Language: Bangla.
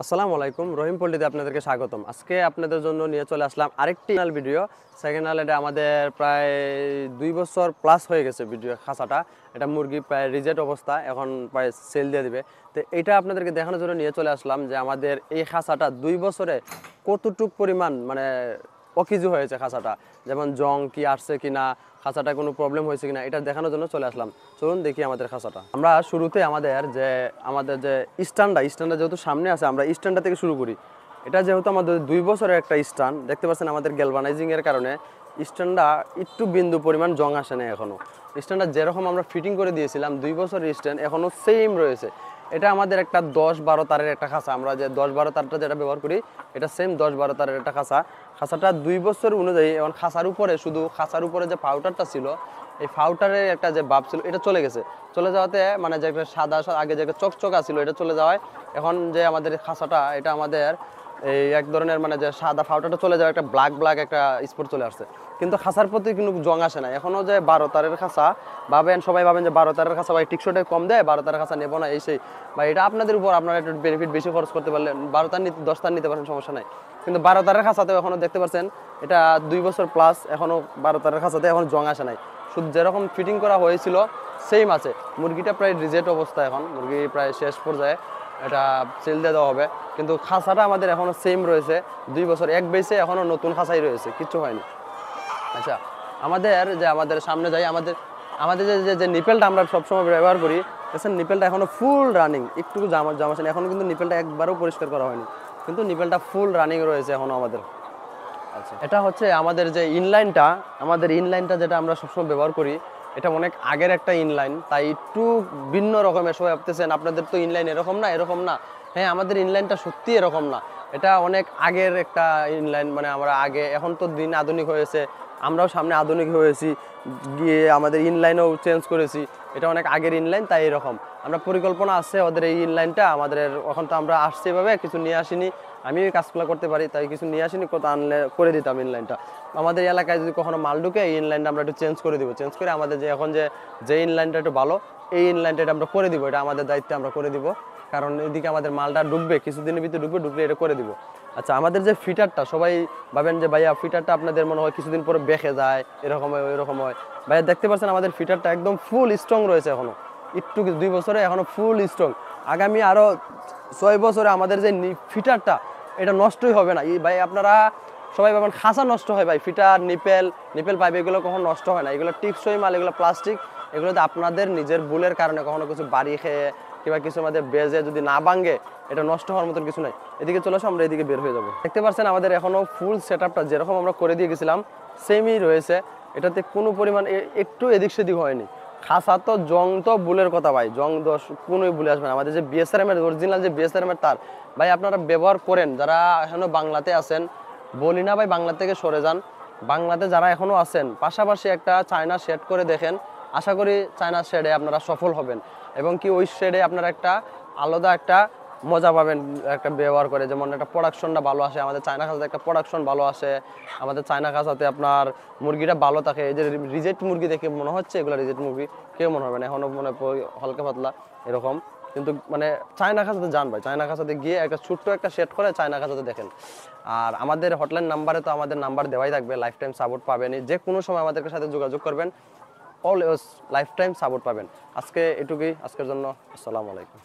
আসসালামু আলাইকুম, রহিম পোল্ট্রিতে আপনাদেরকে স্বাগতম। আজকে আপনাদের জন্য নিয়ে চলে আসলাম আরেকটি ভিডিও। সেকেন্ড এটা আমাদের প্রায় 2 বছর প্লাস হয়ে গেছে ভিডিও খাঁচাটা। এটা মুরগি প্রায় রিজেক্ট অবস্থা, এখন প্রায় সেল দিয়ে দিবে। তো এটা আপনাদেরকে দেখানোর জন্য নিয়ে চলে আসলাম যে আমাদের এই খাঁচাটা 2 বছরে কতটুক পরিমাণ মানে অকিজু হয়েছে খাঁচাটা, যেমন জং কি আসছে কিনা, খাঁচাটা কোনো প্রবলেম হয়েছে কিনা, এটা দেখানোর জন্য চলে আসলাম। চলুন দেখি আমাদের খাঁচাটা। আমরা শুরুতে আমাদের যে স্ট্যান্ডটা যেহেতু সামনে আছে, আমরা স্ট্যান্ডটা থেকে শুরু করি। এটা যেহেতু আমাদের 2 বছরের একটা স্ট্যান্ড, দেখতে পাচ্ছেন আমাদের গ্যালভানাইজিংয়ের কারণে স্ট্যান্ডটা একটু বিন্দু পরিমাণ জং আসে না এখনও। স্ট্যান্ডটা যেরকম আমরা ফিটিং করে দিয়েছিলাম 2 বছরের স্ট্যান্ড এখনও সেম রয়েছে। এটা আমাদের একটা 10-12 তারের একটা খাঁচা, আমরা যে 10-12 তারটা যেটা ব্যবহার করি এটা সেম 10-12 তারের একটা খাঁচাটা 2 বছর অনুযায়ী। এখন খাঁচার উপরে যে পাউডারটা ছিল, এই পাউডারের একটা যে ভাব ছিল এটা চলে গেছে। চলে যাওয়াতে মানে যে একটা সাদা আগে যে একটা চকচকা ছিল এটা চলে যাওয়ায় এখন যে আমাদের খাঁচাটা এটা আমাদের এই এক ধরনের মানে যে সাদা পাউডারটা চলে যাওয়া একটা ব্ল্যাক একটা স্পট চলে আসছে। কিন্তু খাঁচার প্রতি কিন্তু জং আসে না এখনও। যে 12 তারের খাঁচা সবাই ভাবেন যে 12 তারের খাঁচা ভাই টিকশোটে কম দেয়, 12 তারের খাঁচা নেবো না এই সেই, বা এটা আপনাদের উপর, আপনারা একটু বেনিফিট বেশি খরচ করতে পারলেন 12 তার 10 তার নিতে পারেন, সমস্যা নাই। কিন্তু 12 তারের খাঁচাতেও এখনও দেখতে পাচ্ছেন এটা 2 বছর প্লাস এখনও 12 তারের খাঁচাতে এখন জং আসে নাই। শুধু যেরকম ফিটিং করা হয়েছিল সেম আছে। মুরগিটা প্রায় রিজেক্ট অবস্থা, এখন মুরগি প্রায় শেষ পর্যায়ে, এটা সেল দিয়ে দেওয়া হবে। কিন্তু খাঁচাটা আমাদের এখনও সেম রয়েছে, 2 বছর এক বেসে এখনও নতুন খাঁচাই রয়েছে, কিচ্ছু হয়নি। আচ্ছা, আমাদের সামনে যাই, আমাদের যে নিপেলটা আমরা সবসময় ব্যবহার করি, দেখছেন নিপেলটা এখনও ফুল রানিং, একটু জামাছেন এখনও কিন্তু নিপেলটা একবারও পরিষ্কার করা হয়নি, কিন্তু নিপেলটা ফুল রানিং রয়েছে এখনও আমাদের। আচ্ছা, এটা হচ্ছে আমাদের যে ইনলাইনটা যেটা আমরা সবসময় ব্যবহার করি, এটা অনেক আগের একটা ইনলাইন, তাই একটু ভিন্ন রকমের। সবাই ভাবতেছেন আপনাদের তো ইনলাইন এরকম না। হ্যাঁ, আমাদের ইনলাইনটা সত্যি এরকম না, এটা অনেক আগের একটা ইনলাইন। মানে আমরা আগে, এখন তো দিন আধুনিক হয়েছে, আমরাও সামনে আধুনিক হয়েছি, গিয়ে আমাদের ইনলাইনও চেঞ্জ করেছি। এটা অনেক আগের ইনলাইন, তাই এরকম আমরা পরিকল্পনা আছে ওদের এই ইনলাইনটা আমাদের। এখন তো আমরা আসছি এভাবে, কিছু নিয়ে আসিনি, আমি এই কাজগুলো করতে পারি তাই কিছু নিয়ে আসিনি, কত আনলে করে দিতাম ইনলাইনটা। আমাদের এলাকায় যদি কখনো মাল ঢুকে এই ইনলাইনটা আমরা একটু চেঞ্জ করে দিব, চেঞ্জ করে আমাদের যে এখন যে ইনলাইনটা একটু ভালো, এই ইনলাইনটা আমরা করে দিব, এটা আমাদের দায়িত্বে আমরা করে দিব। কারণ এদিকে আমাদের মালটা ঢুকবে, কিছুদিনের ভিতরে ঢুকলে এটা করে দিব। আচ্ছা, আমাদের যে ফিটারটা, সবাই ভাবেন যে ভাইয়া ফিটারটা আপনাদের মনে হয় কিছুদিন পরে বেঁকে যায়, এরকম হয় ওইরকম হয়। ভাইয়া দেখতে পাচ্ছেন আমাদের ফিটারটা একদম ফুল স্ট্রং রয়েছে এখনো, একটু 2 বছরে এখনো ফুল স্ট্রং। আগামী আরও 6 বছরে আমাদের যে ফিটারটা এটা নষ্টই হবে না। ভাই আপনারা সবাই ভাবেন খাঁচা নষ্ট হয়, ভাই ফিটার নিপেল পাইপ এগুলো কখনো নষ্ট হয় না, এগুলো টিকসই মাল, এগুলো প্লাস্টিক। এগুলোতে আপনাদের নিজের ভুলের কারণে কখনো কিছু বাড়ি খেয়ে কিংবা কিছু আমাদের বেজে যদি না ভাঙে, এটা নষ্ট হওয়ার মতন কিছু নাই। এদিকে চলে আসো, আমরা এদিকে বের হয়ে যাবো। দেখতে পাচ্ছেন আমাদের এখনো ফুল সেট আপটা যেরকম আমরা করে দিয়ে গেছিলাম সেমই রয়েছে, এটাতে কোনো পরিমাণ একটু এদিক সেদিক হয়নি। খাসা তো জং তো বুলের কথা ভাই, জং দোষ কোনোই ভুলে আসবে না। আমাদের যে বিএসআরএম এর অরিজিনাল যে বিএসআরএম এর তার ভাই আপনারা ব্যবহার করেন, যারা এখনো বাংলাতে আছেন বলি না ভাই বাংলা থেকে সরে যান। বাংলাতে যারা এখনো আছেন পাশাপাশি একটা চায়না শেড করে দেখেন, আশা করি চায়না শেডে আপনারা সফল হবেন, এবং কি ওই শেডে আপনারা একটা আলাদা একটা মজা পাবেন একটা ব্যবহার করে। যেমন একটা প্রোডাকশনটা ভালো আসে, আমাদের চায়না খাঁচাতে একটা প্রোডাকশন ভালো আসে, আমাদের চায়না খাঁচাতে আপনার মুরগিটা ভালো থাকে। এই যে রিজেক্ট মুরগি দেখে মনে হচ্ছে এগুলো রিজেক্ট মুরগি, কেউ মনে হবে না, এখনও মনে হালকা পাতলা এরকম। কিন্তু মানে চায়না খাঁচাতে যান ভাই, চায়না খাঁচাতে গিয়ে একটা ছোট্ট একটা সেট করে চায়না খাঁচাতে দেখেন। আর আমাদের হটলাইন নাম্বারে তো আমাদের নাম্বার দেওয়াই থাকবে, লাইফ টাইম সাপোর্ট পাবেনই, যে কোনো সময় আমাদের সাথে যোগাযোগ করবেন, অলওয়েজ লাইফ টাইম সাপোর্ট পাবেন। আজকে এটুকুই, আজকের জন্য আসসালামু আলাইকুম।